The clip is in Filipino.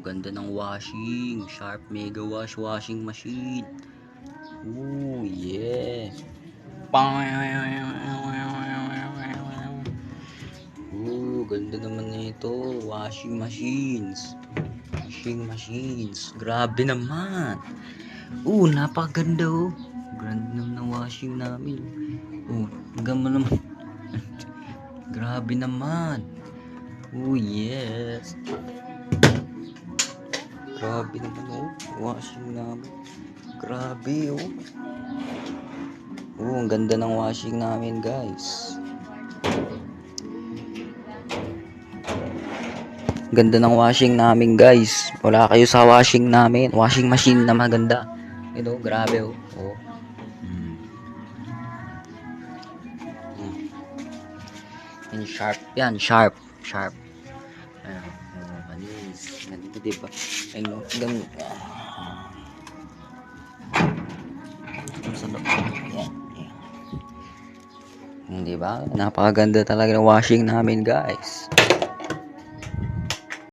Ganda ng washing. Sharp Mega Wash washing machine. Oh, yeah. Ganda naman nito. Washing machines. Grabe naman. Napakaganda oh. Ganda naman ng washing namin. Ganda naman. Grabe naman. Yes. Grabe naman oh. Washing namin. Grabe oh. Ang ganda ng washing namin, guys. Ganda ng washing namin, guys. Wala kayo sa washing namin. Washing machine na maganda. Grabe oh. Yan, sharp. Ayan, manis. Ganito, diba? Ayun, ganito. Sa loob. Yan. Diba? Napakaganda talaga ng washing namin, guys.